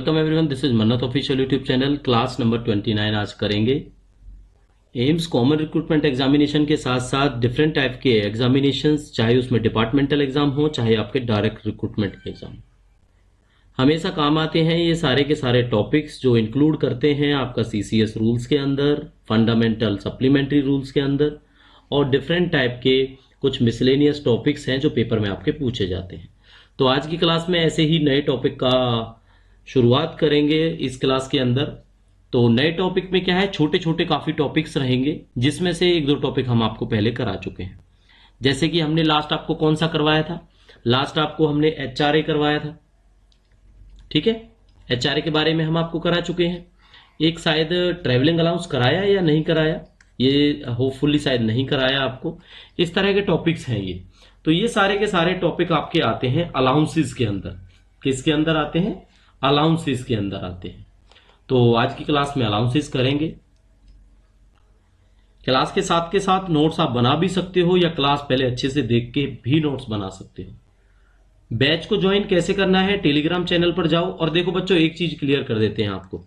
Welcome everyone, this is मन्नत official YouTube channel. Class number 29 आज करेंगे। एम्स कॉमन रिक्रूटमेंट एग्जामिनेशन के साथ साथ डिफरेंट टाइप के एग्जामिनेशंस, चाहे उसमें डिपार्टमेंटल एग्जाम हो चाहे आपके डायरेक्ट रिक्रूटमेंट के एग्जाम, हमेशा काम आते हैं ये सारे के सारे टॉपिक्स जो इंक्लूड करते हैं आपका सीसीएस रूल्स के अंदर, फंडामेंटल सप्लीमेंट्री रूल्स के अंदर, और डिफरेंट टाइप के कुछ मिसलेनियस टॉपिक्स हैं जो पेपर में आपके पूछे जाते हैं। तो आज की क्लास में ऐसे ही नए टॉपिक का शुरुआत करेंगे इस क्लास के अंदर। तो नए टॉपिक में क्या है, छोटे छोटे काफी टॉपिक्स रहेंगे जिसमें से एक दो टॉपिक हम आपको पहले करा चुके हैं। जैसे कि हमने लास्ट आपको कौन सा करवाया था, लास्ट आपको हमने एचआरए करवाया था। ठीक है, एचआरए के बारे में हम आपको करा चुके हैं। एक शायद ट्रैवलिंग अलाउंस कराया या नहीं कराया, ये होपफुली शायद नहीं कराया आपको। इस तरह के टॉपिक्स हैं ये। तो ये सारे के सारे टॉपिक आपके आते हैं अलाउंसेस के अंदर। किसके अंदर आते हैं? अलाउंसेस के अंदर आते हैं। तो आज की क्लास में अलाउंसेस करेंगे। क्लास के साथ नोट्स आप बना भी सकते हो या क्लास पहले अच्छे से देख के भी नोट्स बना सकते हो। बैच को ज्वाइन कैसे करना है, टेलीग्राम चैनल पर जाओ। और देखो बच्चों, एक चीज क्लियर कर देते हैं आपको,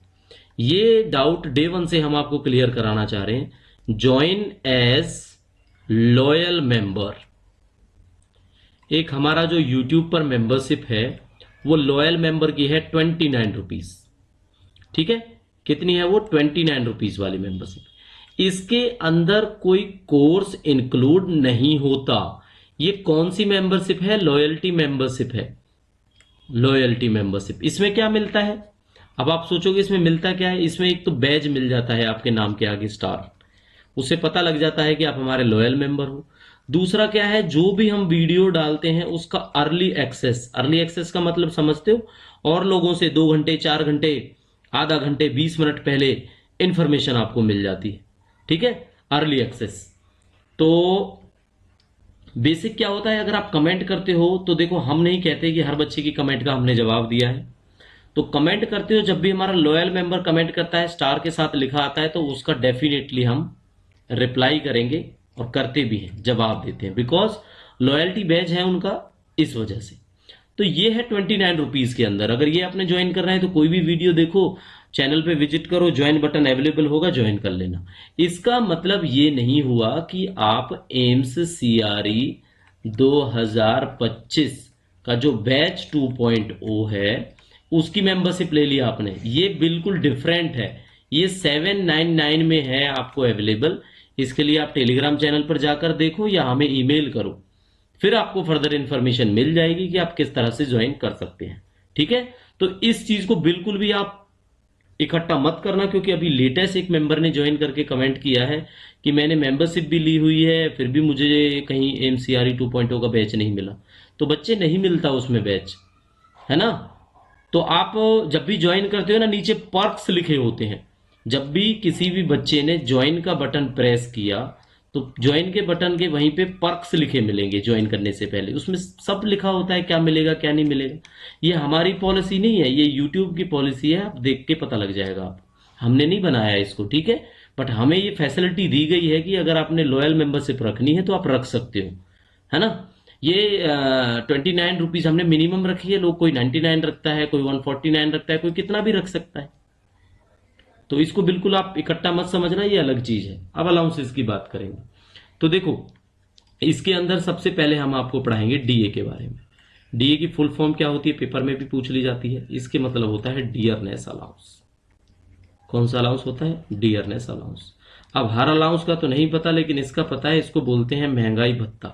ये डाउट डे 1 से हम आपको क्लियर कराना चाह रहे हैं। Join as loyal member. एक हमारा जो यूट्यूब पर मेंबरशिप है वो लॉयल मेंबर की है 29 रुपीज। ठीक है, कितनी है वो? 29 रुपीज वाली मेंबरशिप। इसके अंदर कोई कोर्स इंक्लूड नहीं होता। ये कौन सी मेंबरशिप है? लॉयल्टी मेंबरशिप है। Loyalty membership. इसमें क्या मिलता है? अब आप सोचोगे इसमें मिलता क्या है। इसमें एक तो बैज मिल जाता है आपके नाम के आगे स्टार, उससे पता लग जाता है कि आप हमारे लॉयल मेंबर हो। दूसरा क्या है, जो भी हम वीडियो डालते हैं उसका अर्ली एक्सेस। अर्ली एक्सेस का मतलब समझते हो? और लोगों से 2 घंटे 4 घंटे, आधा घंटे 20 मिनट पहले इंफॉर्मेशन आपको मिल जाती है। ठीक है, अर्ली एक्सेस। तो बेसिक क्या होता है, अगर आप कमेंट करते हो तो देखो, हम नहीं कहते कि हर बच्चे की कमेंट का हमने जवाब दिया है। तो कमेंट करते हो, जब भी हमारा लॉयल मेंबर कमेंट करता है स्टार के साथ लिखा आता है, तो उसका डेफिनेटली हम रिप्लाई करेंगे और करते भी हैं, जवाब देते हैं, बिकॉज लॉयल्टी बैज है उनका, इस वजह से। तो ये है 29 रुपीज के अंदर। अगर ये आपने ज्वाइन करना है तो कोई भी वीडियो देखो, चैनल पे विजिट करो, ज्वाइन बटन अवेलेबल होगा, ज्वाइन कर लेना। इसका मतलब ये नहीं हुआ कि आप एम्स सीआरई 2025 का जो बैच 2.0 है उसकी मेंबरशिप ले लिया आपने। ये बिल्कुल डिफरेंट है, ये 799 में है आपको अवेलेबल। इसके लिए आप टेलीग्राम चैनल पर जाकर देखो या हमें ईमेल करो, फिर आपको फर्दर इंफॉर्मेशन मिल जाएगी कि आप किस तरह से ज्वाइन कर सकते हैं। ठीक है, तो इस चीज को बिल्कुल भी आप इकट्ठा मत करना, क्योंकि अभी लेटेस्ट एक मेंबर ने ज्वाइन करके कमेंट किया है कि मैंने मेंबरशिप भी ली हुई है फिर भी मुझे कहीं एमसीआरई 2.0 का बैच नहीं मिला। तो बच्चे नहीं मिलता उसमें बैच, है ना। तो आप जब भी ज्वाइन करते हो ना, नीचे पर्क्स लिखे होते हैं। जब भी किसी भी बच्चे ने ज्वाइन का बटन प्रेस किया तो ज्वाइन के बटन के वहीं पे पर्क्स लिखे मिलेंगे। ज्वाइन करने से पहले उसमें सब लिखा होता है, क्या मिलेगा क्या नहीं मिलेगा। ये हमारी पॉलिसी नहीं है, ये यूट्यूब की पॉलिसी है, आप देख के पता लग जाएगा। आप, हमने नहीं बनाया इसको, ठीक है। बट हमें ये फैसिलिटी दी गई है कि अगर आपने लॉयल मेंबरशिप रखनी है तो आप रख सकते हो, है ना। ये 29 रुपीज हमने मिनिमम रखी है। लोग कोई 99 रखता है, कोई 149 रखता है, कोई कितना भी रख सकता है। तो इसको बिल्कुल आप इकट्ठा मत समझना, ये अलग चीज है। अब अलाउंसेस की बात करेंगे तो देखो, इसके अंदर सबसे पहले हम आपको पढ़ाएंगे डीए के बारे में। डीए की फुल फॉर्म क्या होती है, पेपर में भी पूछ ली जाती है। इसके मतलब होता है डियरनेस अलाउंस। कौन सा अलाउंस होता है? Dearness allowance. अब हर अलाउंस का तो नहीं पता, लेकिन इसका पता है, इसको बोलते हैं महंगाई भत्ता।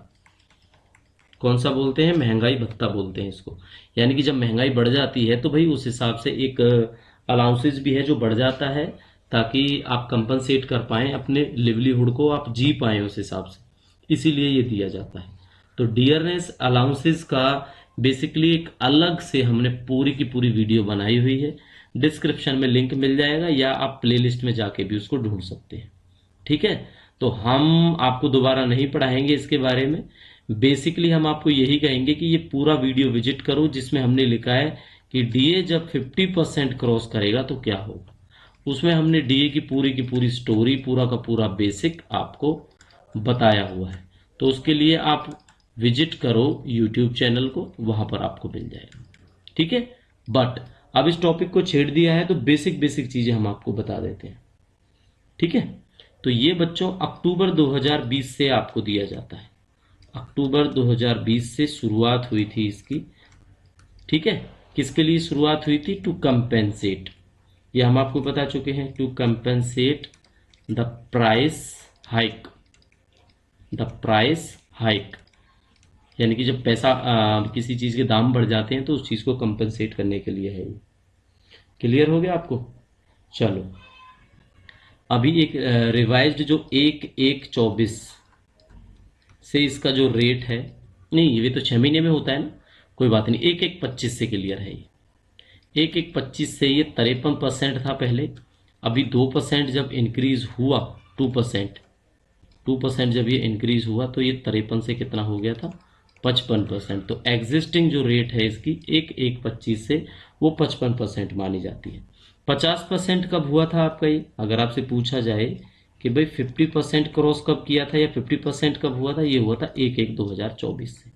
कौन सा बोलते हैं? महंगाई भत्ता बोलते हैं इसको। यानी कि जब महंगाई बढ़ जाती है तो भाई उस हिसाब से एक अलाउंसेस भी है जो बढ़ जाता है, ताकि आप कंपनसेट कर पाएं अपने लिवलीहुड को, आप जी पाएं उस हिसाब से, इसीलिए ये दिया जाता है। तो डियरनेस अलाउंसेस का बेसिकली एक अलग से हमने पूरी की पूरी वीडियो बनाई हुई है। डिस्क्रिप्शन में लिंक मिल जाएगा या आप प्लेलिस्ट में जाके भी उसको ढूंढ सकते हैं। ठीक है, तो हम आपको दोबारा नहीं पढ़ाएंगे इसके बारे में। बेसिकली हम आपको यही कहेंगे कि ये पूरा वीडियो विजिट करो, जिसमें हमने लिखा है कि डीए जब 50% क्रॉस करेगा तो क्या होगा। उसमें हमने डीए की पूरी स्टोरी, पूरा का पूरा बेसिक आपको बताया हुआ है। तो उसके लिए आप विजिट करो यूट्यूब चैनल को, वहां पर आपको मिल जाएगा। ठीक है, बट अब इस टॉपिक को छेड़ दिया है तो बेसिक बेसिक चीजें हम आपको बता देते हैं, ठीक है। तो ये बच्चों अक्टूबर 2020 से आपको दिया जाता है, अक्टूबर 2020 से शुरुआत हुई थी इसकी, ठीक है। किसके लिए शुरुआत हुई थी? टू कंपेंसेट, ये हम आपको बता चुके हैं, to compensate the price hike, the price hike, यानी कि जब पैसा किसी चीज के दाम बढ़ जाते हैं तो उस चीज को कंपेंसेट करने के लिए है। क्लियर हो गया आपको? चलो अभी एक रिवाइज्ड जो 1/1/24 से इसका जो रेट है, नहीं ये तो 6 महीने में होता है ना, कोई बात नहीं, 1/1/25 से क्लियर है ये। 1/1/25 से ये 53% था पहले, अभी 2% जब इंक्रीज हुआ, 2% जब ये इंक्रीज हुआ तो ये 53 से कितना हो गया था? 55%। तो एग्जिस्टिंग जो रेट है इसकी 1/1/25 से वो 55% मानी जाती है। 50% कब हुआ था आपका ये? अगर आपसे पूछा जाए कि भाई 50% क्रॉस कब किया था या 50% कब हुआ था, ये हुआ था 1/1/2024 से।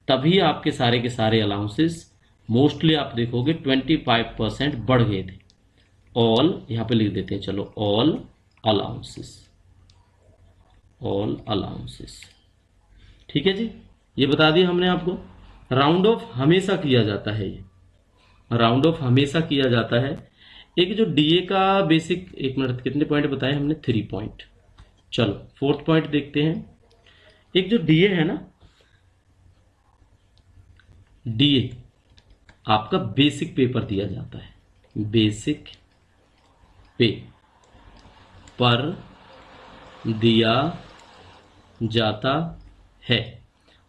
तभी आपके सारे के सारे अलाउंसेस मोस्टली आप देखोगे 25% बढ़ गए थे। ऑल यहाँ पे लिख देते हैं, चलो ऑल अलाउंसेस, ऑल अलाउंसेस, ठीक है जी। ये बता दिया हमने आपको। राउंड ऑफ हमेशा किया जाता है, ये राउंड ऑफ हमेशा किया जाता है। एक जो डीए का बेसिक, एक मिनट कितने पॉइंट बताए हमने? 3 पॉइंट। चलो 4th पॉइंट देखते हैं। एक जो डीए है ना, डीए आपका बेसिक पे पर दिया जाता है, बेसिक पे पर दिया जाता है।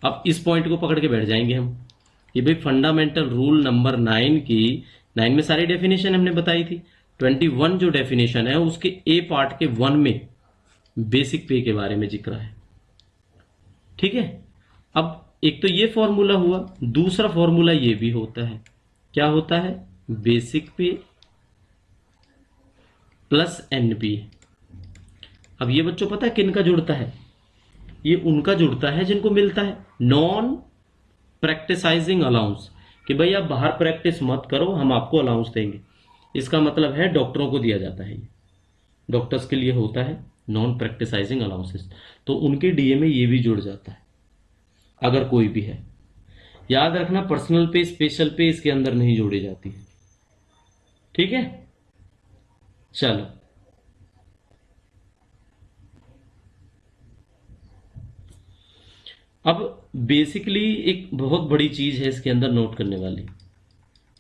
अब इस पॉइंट को पकड़ के बैठ जाएंगे हम, ये भाई फंडामेंटल रूल नंबर 9 की, 9 में सारी डेफिनेशन हमने बताई थी, 21 जो डेफिनेशन है उसके ए पार्ट के 1 में बेसिक पे के बारे में जिक्र है, ठीक है। अब एक तो ये फॉर्मूला हुआ, दूसरा फॉर्मूला ये भी होता है, क्या होता है? बेसिक पे प्लस एनपी। अब ये बच्चों पता है किन का जुड़ता है? ये उनका जुड़ता है जिनको मिलता है नॉन प्रैक्टिसाइजिंग अलाउंस, कि भाई आप बाहर प्रैक्टिस मत करो, हम आपको अलाउंस देंगे। इसका मतलब है डॉक्टरों को दिया जाता है, ये डॉक्टर्स के लिए होता है नॉन प्रैक्टिसाइजिंग अलाउंसेस, तो उनके डीए में ये भी जुड़ जाता है अगर कोई भी है। याद रखना पर्सनल पे स्पेशल पे इसके अंदर नहीं जोड़ी जाती है, ठीक है। चलो अब बेसिकली एक बहुत बड़ी चीज है इसके अंदर नोट करने वाली,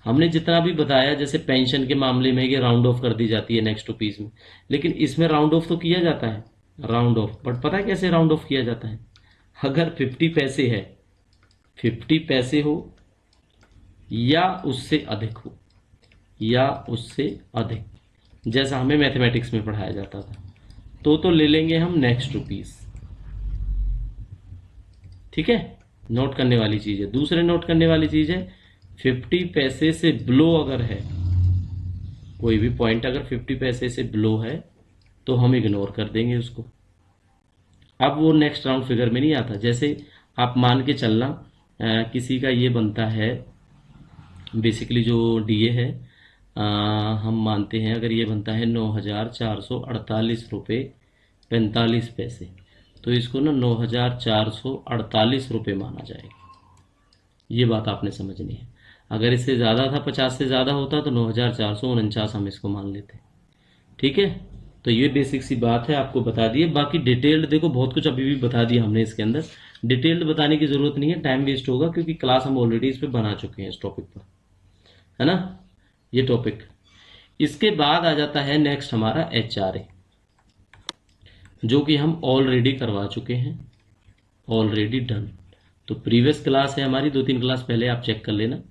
हमने जितना भी बताया जैसे पेंशन के मामले में कि राउंड ऑफ कर दी जाती है नेक्स्ट टू पीस में, लेकिन इसमें राउंड ऑफ तो किया जाता है, राउंड ऑफ, बट पता है कैसे राउंड ऑफ किया जाता है? अगर 50 पैसे है, 50 पैसे हो या उससे अधिक हो, या उससे अधिक, जैसा हमें मैथमेटिक्स में पढ़ाया जाता था, तो ले लेंगे हम नेक्स्ट रुपीस, ठीक है। नोट करने वाली चीज है, दूसरे नोट करने वाली चीज है 50 पैसे से बिलो अगर है, कोई भी पॉइंट अगर 50 पैसे से बिलो है तो हम इग्नोर कर देंगे उसको। अब वो नेक्स्ट राउंड फिगर में नहीं आता। जैसे आप मान के चलना किसी का ये बनता है, बेसिकली जो डीए है हम मानते हैं अगर ये बनता है 9,448 रुपये 45 पैसे, तो इसको ना 9,448 रुपये माना जाएगा। ये बात आपने समझनी है। अगर इससे ज़्यादा था, 50 से ज़्यादा होता तो 9,449 हम इसको मान लेते, ठीक है। तो ये बेसिक सी बात है, आपको बता दिए। बाकी डिटेल्ड देखो बहुत कुछ अभी भी बता दिया हमने इसके अंदर, डिटेल्ड बताने की ज़रूरत नहीं है, टाइम वेस्ट होगा क्योंकि क्लास हम ऑलरेडी इस पर बना चुके हैं इस टॉपिक पर, है ना, ये टॉपिक। इसके बाद आ जाता है नेक्स्ट हमारा HRA, जो कि हम ऑलरेडी करवा चुके हैं, ऑलरेडी डन। तो प्रीवियस क्लास है हमारी, 2-3 क्लास पहले आप चेक कर लेना,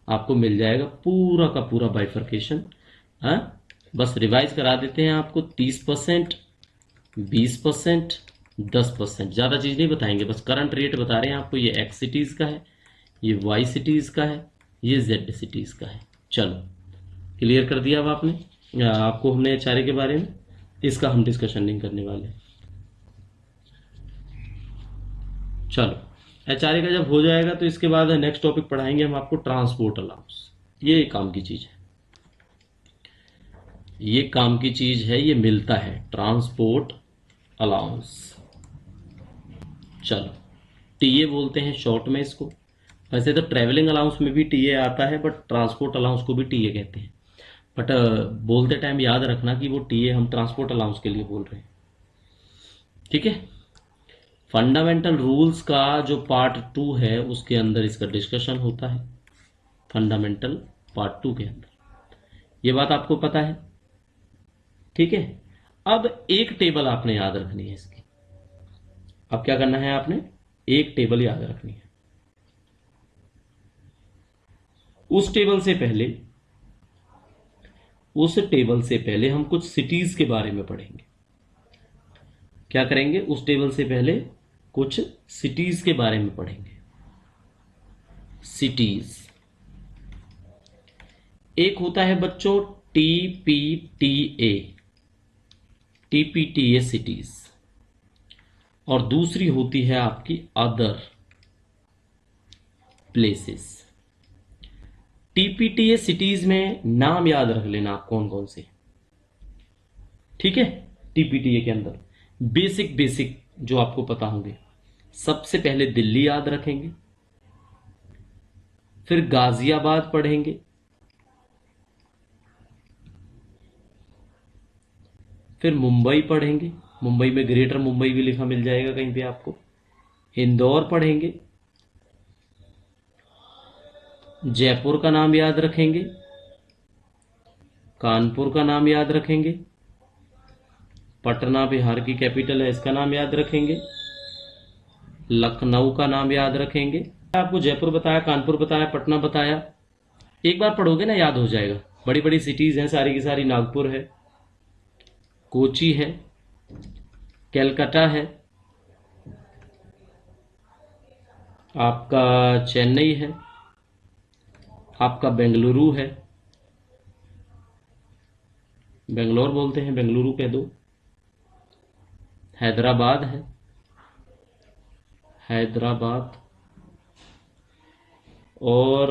आपको मिल जाएगा पूरा का पूरा बाइफर्केशन। हाँ, बस रिवाइज करा देते हैं आपको। 30%, 20%, 10%, ज़्यादा चीज़ नहीं बताएंगे, बस करंट रेट बता रहे हैं आपको। ये X सिटीज़ का है, ये Y सिटीज़ का है, ये Z सिटीज़ का है। चलो क्लियर कर दिया अब आपने, आपको हमने HRA के बारे में, इसका हम डिस्कशन नहीं करने वाले। चलो HRA का जब हो जाएगा तो इसके बाद नेक्स्ट टॉपिक पढ़ाएंगे हम आपको ट्रांसपोर्ट अलाउंस। ये एक काम की चीज़ है। ये काम की चीज है, ये मिलता है, ट्रांसपोर्ट अलाउंस। चलो, टीए बोलते हैं शॉर्ट में इसको। वैसे तो ट्रैवलिंग अलाउंस में भी टीए आता है, बट ट्रांसपोर्ट अलाउंस को भी टीए कहते हैं। बट बोलते टाइम याद रखना कि वो टीए हम ट्रांसपोर्ट अलाउंस के लिए बोल रहे हैं। ठीक है। फंडामेंटल रूल्स का जो पार्ट 2 है उसके अंदर इसका डिस्कशन होता है, फंडामेंटल पार्ट 2 के अंदर। ये बात आपको पता है। ठीक है। अब एक टेबल आपने याद रखनी है इसकी। अब क्या करना है आपने, एक टेबल याद रखनी है। उस टेबल से पहले हम कुछ सिटीज के बारे में पढ़ेंगे। क्या करेंगे, उस टेबल से पहले कुछ सिटीज के बारे में पढ़ेंगे। सिटीज, एक होता है बच्चों टीपीटीए, टीपीटीए सिटीज, और दूसरी होती है आपकी अदर प्लेसेस। टीपीटीए सिटीज में नाम याद रख लेना आप कौन कौन से। ठीक है। टीपीटीए के अंदर बेसिक जो आपको पता होंगे। सबसे पहले दिल्ली याद रखेंगे, फिर गाजियाबाद पढ़ेंगे, फिर मुंबई पढ़ेंगे। मुंबई में ग्रेटर मुंबई भी लिखा मिल जाएगा कहीं पे आपको। इंदौर पढ़ेंगे, जयपुर का नाम याद रखेंगे, कानपुर का नाम याद रखेंगे, पटना बिहार की कैपिटल है इसका नाम याद रखेंगे, लखनऊ का नाम याद रखेंगे। आपको जयपुर बताया, कानपुर बताया, पटना बताया, एक बार पढ़ोगे ना याद हो जाएगा। बड़ी बड़ी सिटीज हैं सारी की सारी। नागपुर है, कोची है, कैलकाटा है, आपका चेन्नई है, आपका बेंगलुरु है, बेंगलोर बोलते हैं, बेंगलुरु कह दो, हैदराबाद है, हैदराबाद। और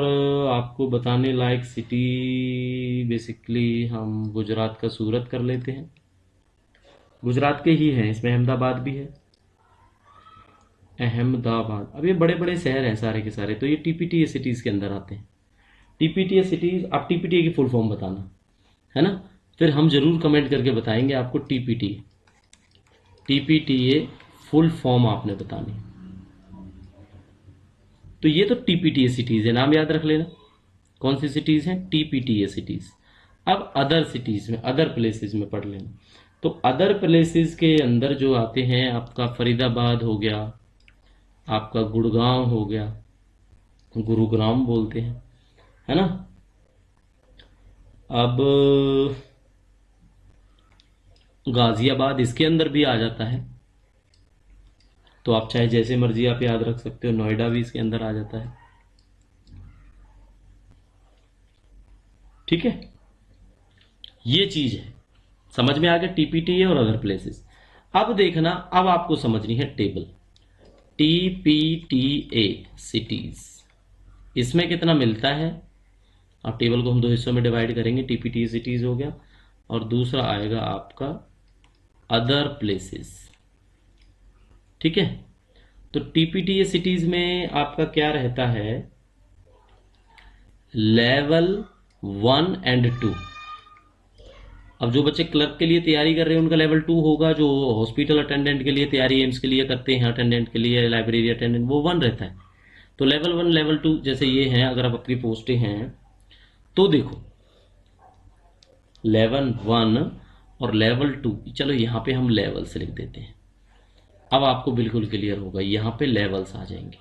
आपको बताने लायक सिटी बेसिकली हम गुजरात का सूरत कर लेते हैं। गुजरात के ही हैं, इसमें अहमदाबाद भी है, अहमदाबाद। अब ये बड़े बड़े शहर हैं सारे के सारे, तो ये टीपीटीए सिटीज के अंदर आते हैं। टीपीटीए सिटीज, आप टीपीटीए की फुल फॉर्म बताना है ना, फिर हम जरूर कमेंट करके बताएंगे आपको टीपीटीए। टीपीटीए फुल फॉर्म आपने बतानी। तो ये तो टीपीटीए सिटीज है, नाम याद रख लेना कौन सी सिटीज हैं, टीपीटीए सिटीज। अब अदर सिटीज में, अदर प्लेसेस में पढ़ लेना। तो अदर प्लेसेस के अंदर जो आते हैं, आपका फरीदाबाद हो गया, आपका गुड़गांव हो गया, गुरुग्राम बोलते हैं, है ना। अब गाजियाबाद इसके अंदर भी आ जाता है, तो आप चाहे जैसे मर्जी आप याद रख सकते हो। नोएडा भी इसके अंदर आ जाता है। ठीक है, ये चीज है, समझ में आ गया टीपीटीए और अदर प्लेसेस। अब देखना, अब आपको समझनी है टेबल टीपीटीए सिटीज, इसमें कितना मिलता है। अब टेबल को हम दो हिस्सों में डिवाइड करेंगे, टीपीटीए सिटीज हो गया और दूसरा आएगा आपका अदर प्लेसेस। ठीक है। तो टीपीटीए सिटीज में आपका क्या रहता है, लेवल 1 एंड 2। अब जो बच्चे क्लर्क के लिए तैयारी कर रहे हैं उनका लेवल 2 होगा। जो हॉस्पिटल अटेंडेंट के लिए तैयारी एम्स के लिए करते हैं, अटेंडेंट के लिए, लाइब्रेरी अटेंडेंट, वो 1 रहता है। तो लेवल 1 लेवल 2 जैसे ये हैं, अगर आप अपनी पोस्टें हैं तो देखो लेवल 1 और लेवल 2, चलो यहाँ पे हम लेवल से लिख देते हैं। अब आपको बिल्कुल क्लियर होगा, यहाँ पे लेवल्स आ जाएंगे।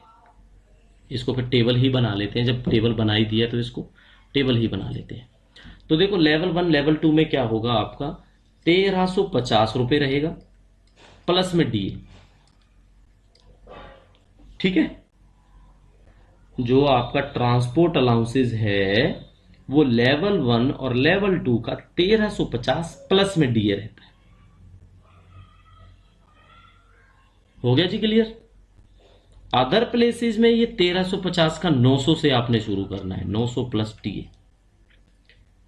इसको फिर टेबल ही बना लेते हैं, जब टेबल बना ही दिया तो इसको टेबल ही बना लेते हैं। तो देखो लेवल 1 लेवल 2 में क्या होगा, आपका 1350 रुपये रहेगा प्लस में डीए। ठीक है। जो आपका ट्रांसपोर्ट अलाउंसेज है वो लेवल 1 और लेवल 2 का 1350 प्लस में डीए रहता है। हो गया जी क्लियर। अदर प्लेसेस में ये 1350 का 900 से आपने शुरू करना है, 900 प्लस डीए।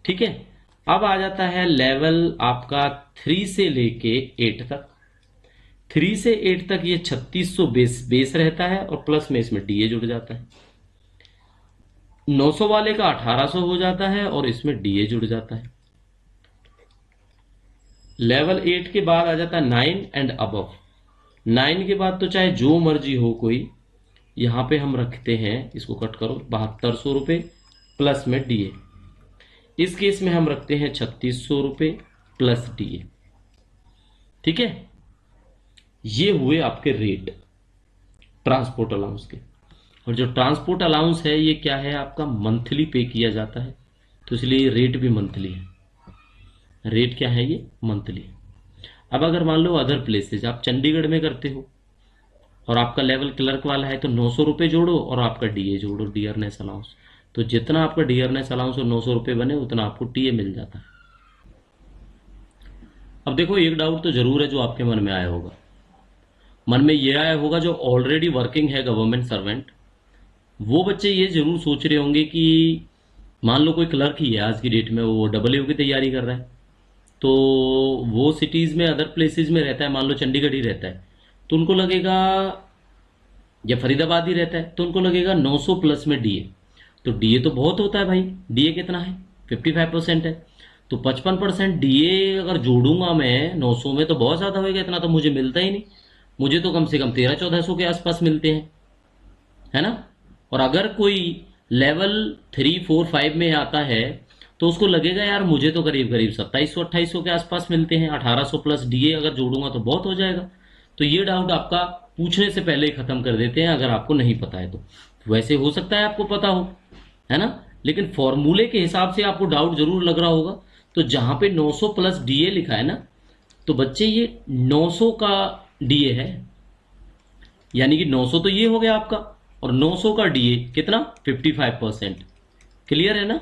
ठीक है। अब आ जाता है लेवल आपका 3 से लेके 8 तक। 3 से 8 तक ये 3600 बेस रहता है और प्लस में इसमें डीए जुड़ जाता है। 900 वाले का 1800 हो जाता है और इसमें डीए जुड़ जाता है। लेवल 8 के बाद आ जाता है 9 एंड अबव। 9 के बाद तो चाहे जो मर्जी हो कोई, यहां पे हम रखते हैं, इसको कट करो, 7200 रुपये प्लस में डीए। इस केस में हम रखते हैं 3600 रुपये प्लस डीए। ठीक है, ये हुए आपके रेट ट्रांसपोर्ट अलाउंस के। और जो ट्रांसपोर्ट अलाउंस है ये क्या है, आपका मंथली पे किया जाता है, तो इसलिए रेट भी मंथली है। रेट क्या है, ये मंथली है। अब अगर मान लो अदर प्लेसेज आप चंडीगढ़ में करते हो और आपका लेवल क्लर्क वाला है, तो 900 रुपये जोड़ो और आपका डीए जोड़ो, डियरनेस अलाउंस। तो जितना आपका डियरनेस अलाउंस और 900 रुपये बने उतना आपको टीए मिल जाता है। अब देखो, एक डाउट तो जरूर है जो आपके मन में आया होगा। मन में ये आया होगा जो ऑलरेडी वर्किंग है गवर्नमेंट सर्वेंट, वो बच्चे ये जरूर सोच रहे होंगे कि मान लो कोई क्लर्क ही है आज की डेट में, वो डबल की तैयारी कर रहा है, तो वो सिटीज में अदर प्लेसेस में रहता है, मान लो चंडीगढ़ ही रहता है, तो उनको लगेगा, या फरीदाबाद ही रहता है, तो उनको लगेगा 900 प्लस में डीए। तो डीए तो बहुत होता है भाई, डीए कितना है, 55% है, तो 55% डीए अगर जोड़ूंगा मैं 900 में तो बहुत ज्यादा होगा, इतना तो मुझे मिलता ही नहीं। मुझे तो कम से कम 1300-1400 के आसपास मिलते हैं, है ना। और अगर कोई लेवल 3, 4, 5 में आता है तो उसको लगेगा यार मुझे तो करीब करीब 2700-2800 के आसपास मिलते हैं, 1800 प्लस डीए अगर जोड़ूंगा तो बहुत हो जाएगा। तो ये डाउट आपका पूछने से पहले ही खत्म कर देते हैं अगर आपको नहीं पता है तो। वैसे हो सकता है आपको पता हो, है ना, लेकिन फॉर्मूले के हिसाब से आपको डाउट जरूर लग रहा होगा। तो जहां पे 900 प्लस डीए लिखा है ना, तो बच्चे ये 900 का डीए है, यानी कि 900 तो ये हो गया आपका, और 900 का डीए कितना, 55%। क्लियर है ना।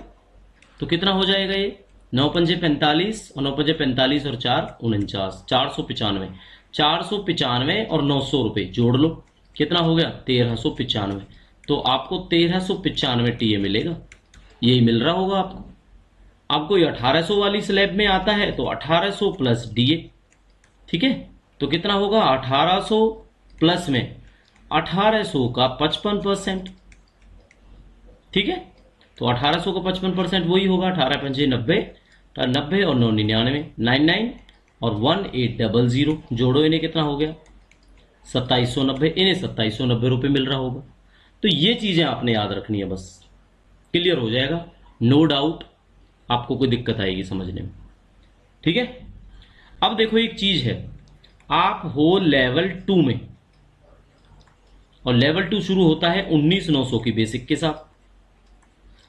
तो कितना हो जाएगा ये, 9×5 = 45 और 9×5 और 4 = 49, 495। 495 और 900 रुपये जोड़ लो, कितना हो गया, 1395। तो आपको 1395 टीए मिलेगा, यही मिल रहा होगा आपको। अब कोई 1800 वाली स्लैब में आता है तो 1800 प्लस डीए, ठीक है, तो कितना होगा, 1800 प्लस में 1800 का 55%। ठीक है, तो 1800 का 55% वही होगा, 18×5 = 90, 90 और 999, 99 और 1800। जोड़ो इन्हें, कितना हो गया, 2790। इन्हें 2790 रुपये मिल रहा होगा। तो ये चीजें आपने याद रखनी है, बस क्लियर हो जाएगा, नो डाउट आपको कोई दिक्कत आएगी समझने में। ठीक है, अब देखो एक चीज है, आप हो लेवल 2 में, और लेवल 2 शुरू होता है 19,900 की बेसिक के साथ।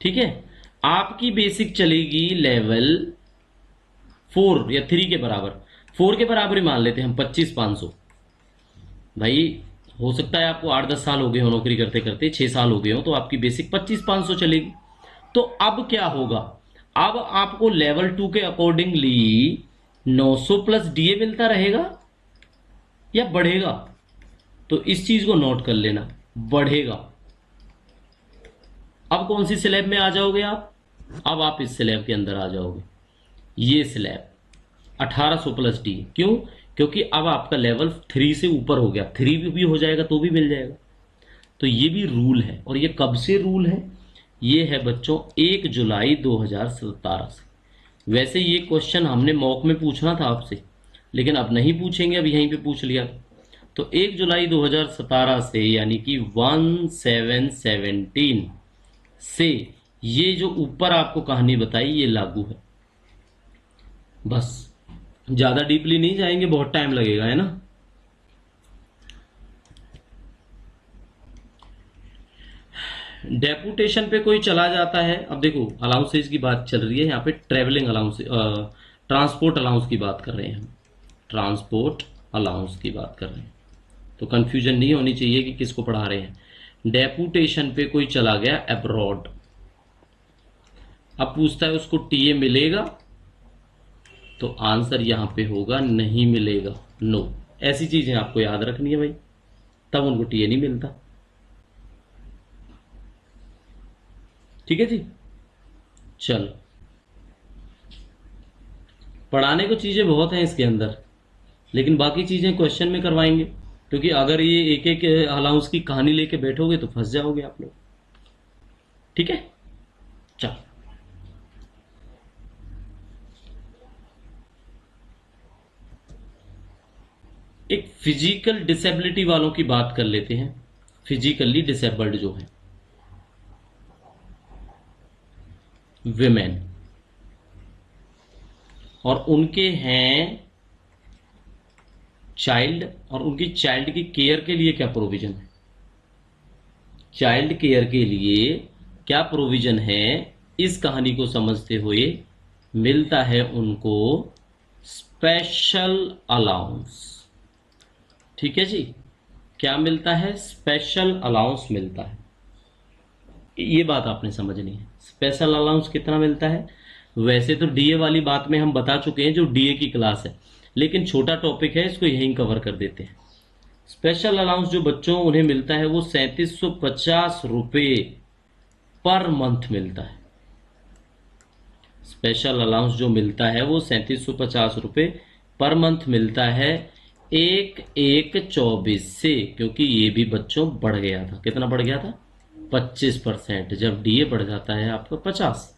ठीक है, आपकी बेसिक चलेगी लेवल 4 या 3 के बराबर, 4 के बराबर ही मान लेते हैं हम, 25,500। भाई हो सकता है आपको 8-10 साल हो गए हो नौकरी करते करते, 6 साल हो गए हो, तो आपकी बेसिक 25,500 चलेगी। तो अब क्या होगा, अब आपको लेवल 2 के अकॉर्डिंगली 900 प्लस डीए मिलता रहेगा या बढ़ेगा। तो इस चीज को नोट कर लेना, बढ़ेगा। अब कौन सी स्लैब में आ जाओगे आप, अब आप इस स्लैब के अंदर आ जाओगे, ये स्लैब 1800 प्लस डी। क्यों, क्योंकि अब आपका लेवल 3 से ऊपर हो गया, 3 भी हो जाएगा तो भी मिल जाएगा। तो ये भी रूल है, और ये कब से रूल है, ये है बच्चों 1 जुलाई 2017 से। वैसे ये क्वेश्चन हमने मॉक में पूछना था आपसे, लेकिन अब नहीं पूछेंगे, अब यहीं पे पूछ लिया। तो 1 जुलाई 2017 से, यानी कि 1717 से ये जो ऊपर आपको कहानी बताई ये लागू है। बस ज्यादा डीपली नहीं जाएंगे, बहुत टाइम लगेगा, है ना। डेपुटेशन पे कोई चला जाता है, अब देखो अलाउंसेज की बात चल रही है यहाँ पे, ट्रेवलिंग अलाउंस, ट्रांसपोर्ट अलाउंस की बात कर रहे हैं हम, ट्रांसपोर्ट अलाउंस की बात कर रहे हैं, तो कंफ्यूजन नहीं होनी चाहिए कि किसको पढ़ा रहे हैं। डेपुटेशन पे कोई चला गया अब्रॉड, अब पूछता है उसको टीए मिलेगा, तो आंसर यहां पे होगा नहीं मिलेगा, नो। ऐसी चीजें आपको याद रखनी है भाई, तब उनको टीए नहीं मिलता। ठीक है जी, चलो पढ़ाने को चीज़ें बहुत हैं इसके अंदर, लेकिन बाकी चीज़ें क्वेश्चन में करवाएंगे, क्योंकि अगर ये एक एक अलाउंस की कहानी लेके बैठोगे तो फंस जाओगे आप लोग। ठीक है, चलो एक फिजिकल डिसेबिलिटी वालों की बात कर लेते हैं। फिजिकली डिसेबल्ड जो है विमेन, और उनके हैं चाइल्ड, और उनकी चाइल्ड की केयर के लिए क्या प्रोविजन है, चाइल्ड केयर के लिए क्या प्रोविजन है, इस कहानी को समझते हुए मिलता है उनको स्पेशल अलाउंस। ठीक है जी, क्या मिलता है, स्पेशल अलाउंस मिलता है। ये बात आपने समझनी है, स्पेशल अलाउंस कितना मिलता है। वैसे तो डीए वाली बात में हम बता चुके हैं जो डीए की क्लास है, लेकिन छोटा टॉपिक है, इसको यहीं कवर कर देते हैं। स्पेशल अलाउंस जो बच्चों उन्हें मिलता है वो 3750 रुपये पर मंथ मिलता है। स्पेशल अलाउंस जो मिलता है वो 3750 रुपये पर मंथ मिलता है, 1/1/24 से, क्योंकि ये भी बच्चों बढ़ गया था। कितना बढ़ गया था, 25%। जब डीए बढ़ जाता है आपका 50,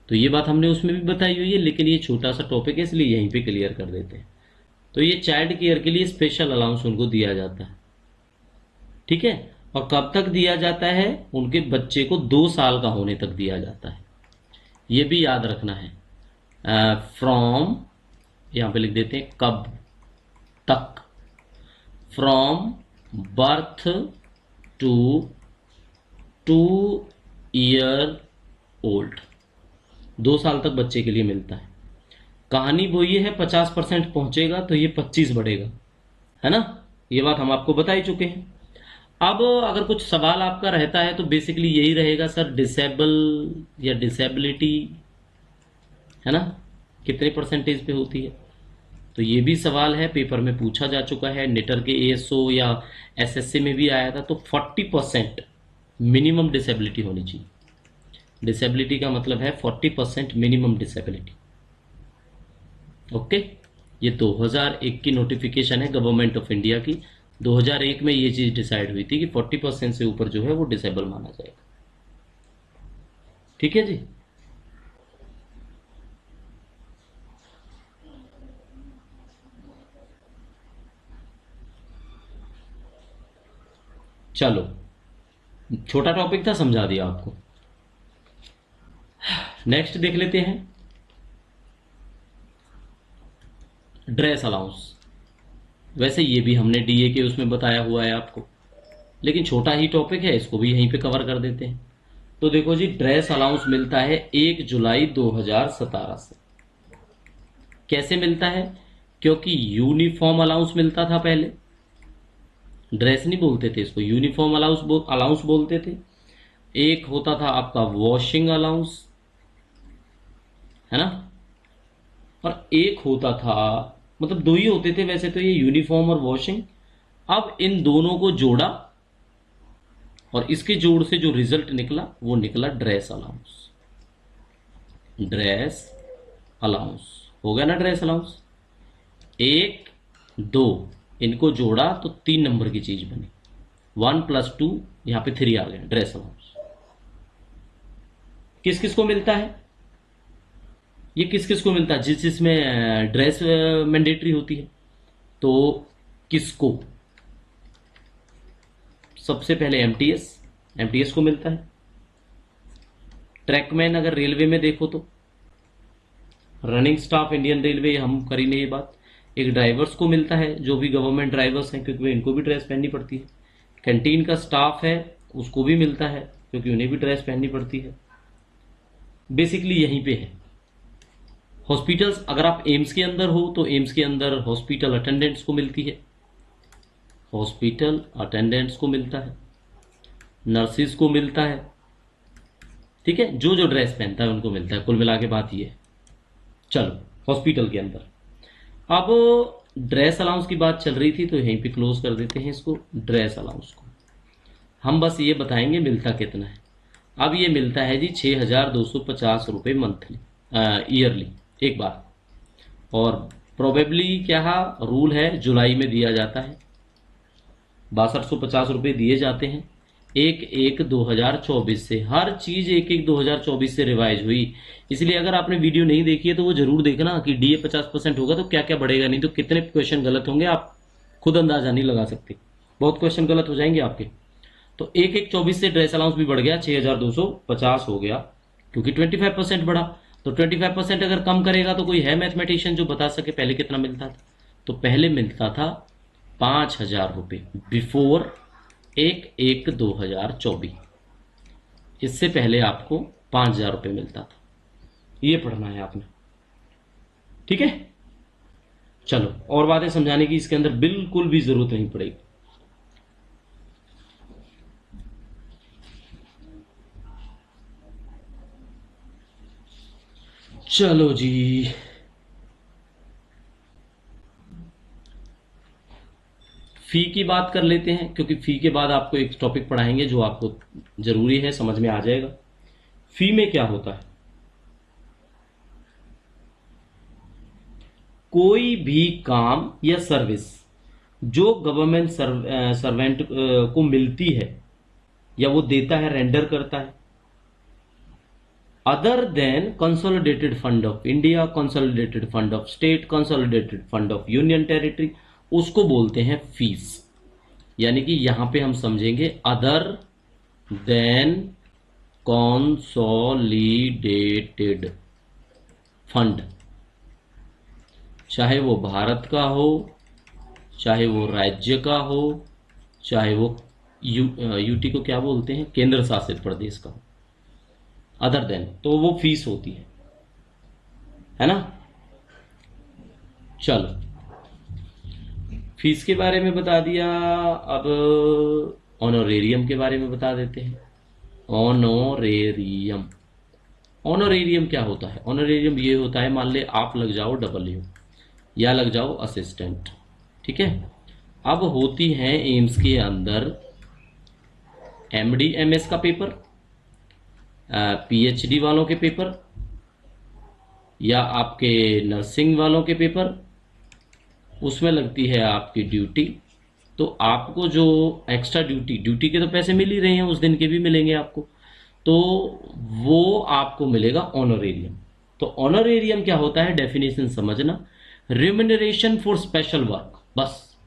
तो ये बात हमने उसमें भी बताई हुई है, लेकिन ये छोटा सा टॉपिक है इसलिए यहीं पे क्लियर कर देते हैं। तो ये चाइल्ड केयर के लिए स्पेशल अलाउंस उनको दिया जाता है। ठीक है, और कब तक दिया जाता है, उनके बच्चे को 2 साल का होने तक दिया जाता है। ये भी याद रखना है। फ्रॉम, यहाँ पे लिख देते हैं कब तक, from birth to 2 year old, 2 साल तक बच्चे के लिए मिलता है। कहानी वो ये है 50% पहुंचेगा तो ये 25 बढ़ेगा, है ना, ये बात हम आपको बता ही चुके हैं। अब अगर कुछ सवाल आपका रहता है तो बेसिकली यही रहेगा, सर डिसेबल या डिसेबिलिटी, है ना, कितने परसेंटेज पे होती है। तो ये भी सवाल है, पेपर में पूछा जा चुका है, नेटर के एएसओ या एसएससी में भी आया था। तो 40% मिनिमम डिसेबिलिटी होनी चाहिए। डिसेबिलिटी का मतलब है 40% मिनिमम डिसेबिलिटी। ओके, ये 2001 की नोटिफिकेशन है गवर्नमेंट ऑफ इंडिया की। 2001 में ये चीज डिसाइड हुई थी कि 40% से ऊपर जो है वो डिसेबल माना जाएगा। ठीक है जी, चलो छोटा टॉपिक था, समझा दिया आपको। नेक्स्ट देख लेते हैं, ड्रेस अलाउंस। वैसे ये भी हमने डीए के उसमें बताया हुआ है आपको, लेकिन छोटा ही टॉपिक है, इसको भी यहीं पे कवर कर देते हैं। तो देखो जी, ड्रेस अलाउंस मिलता है 1 जुलाई 2017 से। कैसे मिलता है, क्योंकि यूनिफॉर्म अलाउंस मिलता था पहले, ड्रेस नहीं बोलते थे इसको, यूनिफॉर्म अलाउंस बोलते थे। एक होता था आपका वॉशिंग अलाउंस, है ना, और एक होता था, मतलब 2 ही होते थे वैसे तो, ये यूनिफॉर्म और वॉशिंग। अब इन दोनों को जोड़ा और इसके जोड़ से जो रिजल्ट निकला वो निकला ड्रेस अलाउंस। ड्रेस अलाउंस हो गया ना, ड्रेस अलाउंस। 1 2 इनको जोड़ा तो 3 नंबर की चीज बनी, 1 + 2, यहां पे 3 आ गया, ड्रेस अलाउंस। किस किस को मिलता है, ये किस किस को मिलता है, जिसमें ड्रेस मैंडेटरी होती है। तो किसको, सबसे पहले एमटीएस को मिलता है। ट्रैकमैन अगर रेलवे में देखो तो, रनिंग स्टाफ इंडियन रेलवे, हम करेंगे ये बात। एक ड्राइवर्स को मिलता है, जो भी गवर्नमेंट ड्राइवर्स हैं, क्योंकि इनको भी ड्रेस पहननी पड़ती है। कैंटीन का स्टाफ है, उसको भी मिलता है, क्योंकि उन्हें भी ड्रेस पहननी पड़ती है। बेसिकली यहीं पे है। हॉस्पिटल्स, अगर आप एम्स के अंदर हो तो एम्स के अंदर हॉस्पिटल अटेंडेंट्स को मिलती है, हॉस्पिटल अटेंडेंट्स को मिलता है, नर्सिस को मिलता है। ठीक है, जो जो ड्रेस पहनता है उनको मिलता है, कुल मिला के बात ये है। चलो हॉस्पिटल के अंदर, अब ड्रेस अलाउंस की बात चल रही थी तो यहीं पे क्लोज कर देते हैं इसको, ड्रेस अलाउंस को। हम बस ये बताएंगे मिलता कितना है। अब ये मिलता है जी 6250 रुपये मंथली, ईयरली, एक बार। और प्रोबेबली क्या रूल है, जुलाई में दिया जाता है, 6250 रुपये दिए जाते हैं। 1/1/2024 से हर चीज 1/1/2024 से रिवाइज हुई। इसलिए अगर आपने वीडियो नहीं देखी है तो वो जरूर देखना कि डीए 50% होगा तो क्या क्या बढ़ेगा, नहीं तो कितने क्वेश्चन गलत होंगे आप खुद अंदाजा नहीं लगा सकते, बहुत क्वेश्चन गलत हो जाएंगे आपके। तो 1/1/24 से ड्रेस अलाउंस भी बढ़ गया, 6250 हो गया, क्योंकि 25% बढ़ा। तो 25% अगर कम करेगा तो कोई है मैथमेटिशियन जो बता सके पहले कितना मिलता था? तो पहले मिलता था 5000 रुपये, बिफोर 1/1/2024। इससे पहले आपको 5000 रुपये मिलता था। ये पढ़ना है आपने, ठीक है। चलो, और बातें समझाने की इसके अंदर बिल्कुल भी जरूरत नहीं पड़ेगी। चलो जी, फी की बात कर लेते हैं, क्योंकि फी के बाद आपको एक टॉपिक पढ़ाएंगे जो आपको जरूरी है, समझ में आ जाएगा। फी में क्या होता है? कोई भी काम या सर्विस जो गवर्नमेंट सर्वेंट को मिलती है या वो देता है, रेंडर करता है, other than consolidated fund of India, consolidated fund of state, consolidated fund of union territory, उसको बोलते हैं फीस। यानी कि यहां पे हम समझेंगे अदर देन कंसोलिडेटेड फंड, चाहे वो भारत का हो, चाहे वो राज्य का हो, चाहे वो यूटी को क्या बोलते हैं, केंद्र शासित प्रदेश का हो, अदर देन, तो वो फीस होती है ना। चलो, फीस के बारे में बता दिया, अब ऑनोरेरियम के बारे में बता देते हैं। ऑनोरेरियम, ऑनोरेरियम क्या होता है? ऑनोरेरियम ये होता है, मान ले आप लग जाओ डब्ल्यू या लग जाओ असिस्टेंट, ठीक है। अब होती है एम्स के अंदर एमडी एमएस का पेपर, पीएचडी वालों के पेपर, या आपके नर्सिंग वालों के पेपर, उसमें लगती है आपकी ड्यूटी। तो आपको जो एक्स्ट्रा ड्यूटी के तो पैसे मिल ही रहे हैं, उस दिन के भी मिलेंगे आपको, तो वो आपको मिलेगा ऑनोरेरियम। तो ऑनोरेरियम क्या होता है, डेफिनेशन समझना, रिम्यूनरेशन फॉर स्पेशल वर्क, बस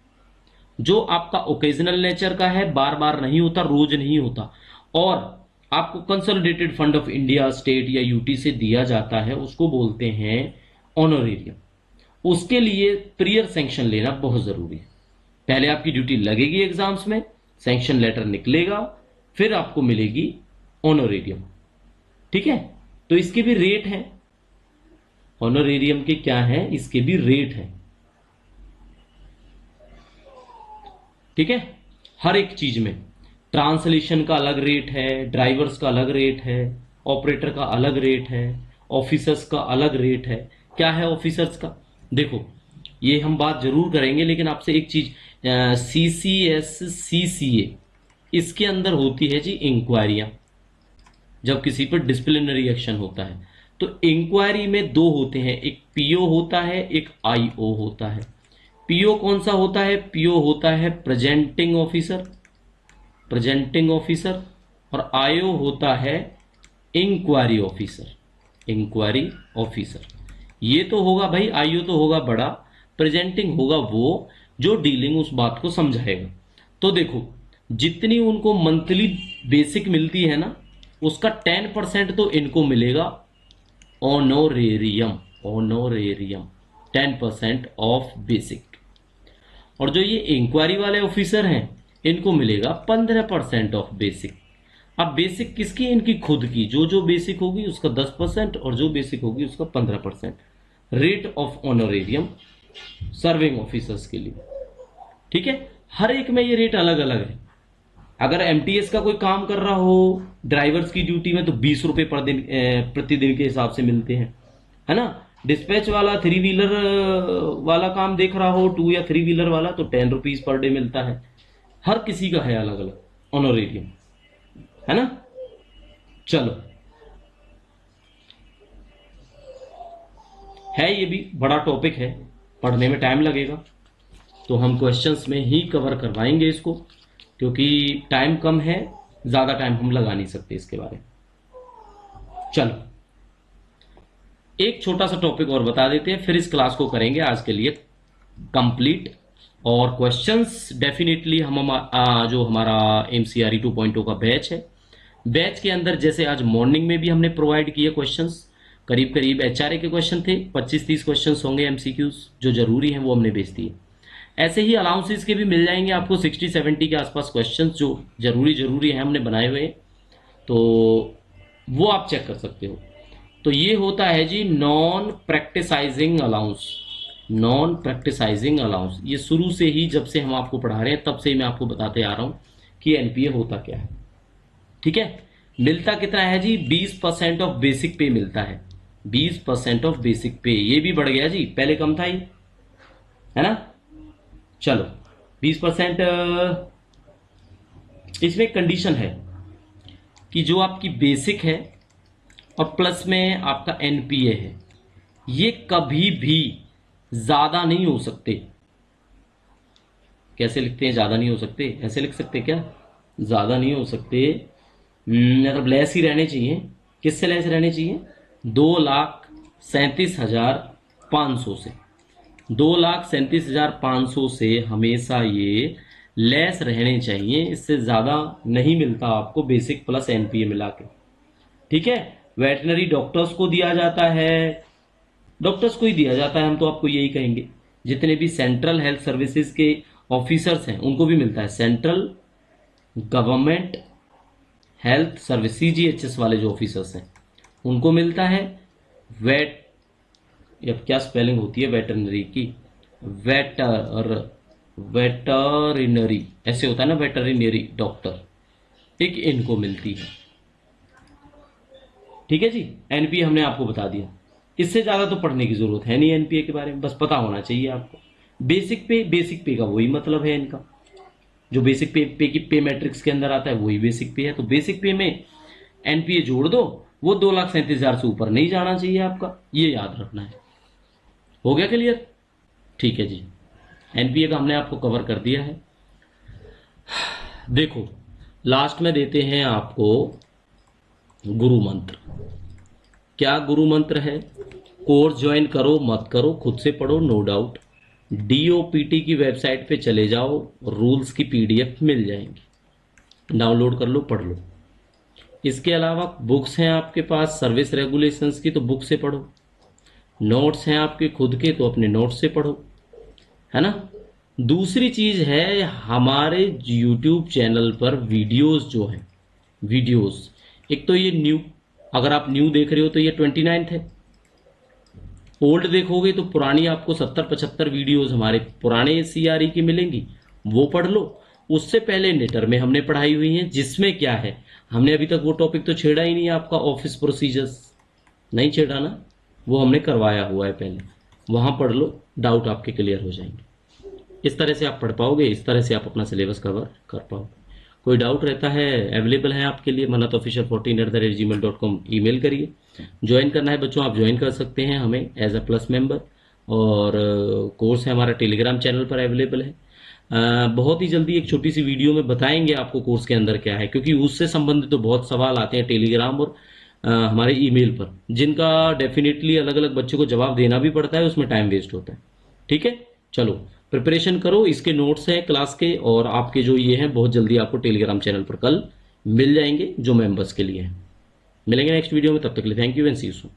जो आपका ओकेजनल नेचर का है, बार बार नहीं होता, रोज नहीं होता, और आपको consolidated fund of India, state या यूटी से दिया जाता है, उसको बोलते हैं ऑनोरेरियम। उसके लिए प्रियर सैंक्शन लेना बहुत जरूरी है। पहले आपकी ड्यूटी लगेगी एग्जाम्स में, सैंक्शन लेटर निकलेगा, फिर आपको मिलेगी ऑनोरेरियम, ठीक है। तो इसके भी रेट हैं, ऑनोरेरियम के क्या है, इसके भी रेट हैं, ठीक है। हर एक चीज में ट्रांसलेशन का अलग रेट है, ड्राइवर्स का अलग रेट है, ऑपरेटर का अलग रेट है, ऑफिसर्स का अलग रेट है। क्या है ऑफिसर्स का? देखो, ये हम बात जरूर करेंगे, लेकिन आपसे एक चीज, सीसीएस सीसीए, इसके अंदर होती है जी इंक्वायरियां, जब किसी पर डिसिप्लिनरी एक्शन होता है। तो इंक्वायरी में दो होते हैं, एक पीओ होता है, एक आईओ होता है। पीओ कौन सा होता है? पीओ होता है प्रेजेंटिंग ऑफिसर, प्रेजेंटिंग ऑफिसर, और आईओ होता है इंक्वायरी ऑफिसर, इंक्वायरी ऑफिसर। ये तो होगा भाई, आईओ तो होगा बड़ा, प्रेजेंटिंग होगा वो जो डीलिंग उस बात को समझाएगा। तो देखो, जितनी उनको मंथली बेसिक मिलती है ना, उसका 10% तो इनको मिलेगा ऑनोरेरियम, ऑनोरेरियम 10% ऑफ बेसिक। और जो ये इंक्वायरी वाले ऑफिसर हैं, इनको मिलेगा 15% ऑफ बेसिक। अब बेसिक किसकी? इनकी खुद की, जो जो बेसिक होगी उसका 10% और जो बेसिक होगी उसका 15%। Rate of honorarium serving officers के लिए, ठीक है। हर एक में ये रेट अलग अलग है। अगर एमटीएस का कोई काम कर रहा हो ड्राइवर्स की ड्यूटी में, तो 20 रुपए पर दिन प्रतिदिन के हिसाब से मिलते हैं, है ना। डिस्पैच वाला, थ्री व्हीलर वाला काम देख रहा हो, 2 या 3 व्हीलर वाला, तो 10 रुपीज पर डे मिलता है। हर किसी का है अलग अलग ऑनोरेरियम, है ना। चलो, है, ये भी बड़ा टॉपिक है, पढ़ने में टाइम लगेगा, तो हम क्वेश्चंस में ही कवर करवाएंगे इसको, क्योंकि टाइम कम है, ज़्यादा टाइम हम लगा नहीं सकते इसके बारे में। चलो एक छोटा सा टॉपिक और बता देते हैं, फिर इस क्लास को करेंगे आज के लिए कंप्लीट। और क्वेश्चंस डेफिनेटली जो हमारा MCRE 2.0 का बैच है, बैच के अंदर जैसे आज मॉर्निंग में भी हमने प्रोवाइड किए क्वेश्चंस, करीब करीब HRA के क्वेश्चन थे, 25-30 क्वेश्चंस होंगे MCQs जो जरूरी हैं वो हमने भेज दिए। ऐसे ही अलाउंसेस के भी मिल जाएंगे आपको 60-70 के आसपास क्वेश्चंस जो जरूरी हैं, हमने बनाए हुए हैं, तो वो आप चेक कर सकते हो। तो ये होता है जी नॉन प्रैक्टिसाइजिंग अलाउंस। नॉन प्रैक्टिसाइजिंग अलाउंस ये शुरू से ही, जब से हम आपको पढ़ा रहे हैं तब से ही मैं आपको बताते आ रहा हूं कि NPA होता क्या है। ठीक है, मिलता कितना है जी? 20% ऑफ बेसिक पे मिलता है, 20% ऑफ बेसिक पे। ये भी बढ़ गया जी, पहले कम था ये, है ना। चलो 20%, इसमें कंडीशन है कि जो आपकी बेसिक है और प्लस में आपका NPA है, ये कभी भी ज्यादा नहीं हो सकते। कैसे लिखते हैं? ज्यादा नहीं हो सकते, ऐसे लिख सकते क्या? ज्यादा नहीं हो सकते, मतलब लेस ही रहने चाहिए। किससे लेस रहने चाहिए? 2,37,500 से। 2,37,500 से हमेशा ये लेस रहने चाहिए, इससे ज्यादा नहीं मिलता आपको बेसिक प्लस NPA मिला के। ठीक है, वेटनरी डॉक्टर्स को दिया जाता है, डॉक्टर्स को ही दिया जाता है, हम तो आपको यही कहेंगे। जितने भी सेंट्रल हेल्थ सर्विसेज के ऑफिसर्स हैं उनको भी मिलता है, central government health service CGHS वाले जो ऑफिसर्स हैं उनको मिलता है। वेट, अब क्या स्पेलिंग होती है वेटरनरी की? वेटरिनरी ऐसे होता है ना, वेटरिनरी डॉक्टर, एक इनको मिलती है। ठीक है जी, NPA हमने आपको बता दिया, इससे ज्यादा तो पढ़ने की जरूरत है नहीं NPA के बारे में, बस पता होना चाहिए आपको। बेसिक पे का वही मतलब है इनका, जो बेसिक पे की पे मैट्रिक्स के अंदर आता है वही बेसिक पे है। तो बेसिक पे में NPA जोड़ दो, वो 2,37,000 से ऊपर नहीं जाना चाहिए आपका, ये याद रखना है। हो गया क्लियर? ठीक है जी, NPA का हमने आपको कवर कर दिया है। देखो लास्ट में देते हैं आपको गुरु मंत्र। क्या गुरु मंत्र है? कोर्स ज्वाइन करो मत करो, खुद से पढ़ो, नो डाउट। DOPT की वेबसाइट पे चले जाओ, रूल्स की PDF मिल जाएंगी, डाउनलोड कर लो, पढ़ लो। इसके अलावा बुक्स हैं आपके पास सर्विस रेगुलेशंस की, तो बुक से पढ़ो। नोट्स हैं आपके खुद के, तो अपने नोट्स से पढ़ो, है ना। दूसरी चीज है, हमारे YouTube चैनल पर वीडियोस जो हैं, वीडियोस, एक तो ये न्यू, अगर आप न्यू देख रहे हो तो ये 29 है। ओल्ड देखोगे तो पुरानी आपको 70-75 वीडियोस हमारे पुराने CRE की मिलेंगी, वो पढ़ लो। उससे पहले नेटर में हमने पढ़ाई हुई है, जिसमें क्या है, हमने अभी तक वो टॉपिक तो छेड़ा ही नहीं है, आपका ऑफिस प्रोसीजर्स नहीं छेड़ा ना, वो हमने करवाया हुआ है पहले, वहां पढ़ लो, डाउट आपके क्लियर हो जाएंगे। इस तरह से आप पढ़ पाओगे, इस तरह से आप अपना सिलेबस कवर कर पाओगे। कोई डाउट रहता है, अवेलेबल है आपके लिए manatofficial14@gmail.com, ईमेल करिए। ज्वाइन करना है बच्चों, आप ज्वाइन कर सकते हैं हमें एज अ प्लस मेंबर, और कोर्स है हमारा टेलीग्राम चैनल पर अवेलेबल है। बहुत ही जल्दी एक छोटी सी वीडियो में बताएंगे आपको कोर्स के अंदर क्या है, क्योंकि उससे संबंधित तो बहुत सवाल आते हैं टेलीग्राम और हमारे ईमेल पर, जिनका डेफिनेटली अलग अलग बच्चों को जवाब देना भी पड़ता है, उसमें टाइम वेस्ट होता है। ठीक है, चलो प्रिपरेशन करो, इसके नोट्स हैं क्लास के, और आपके जो ये हैं बहुत जल्दी आपको टेलीग्राम चैनल पर कल मिल जाएंगे, जो मेंबर्स के लिए हैं। मिलेंगे नेक्स्ट वीडियो में, तब तक के लिए thank you and see you soon.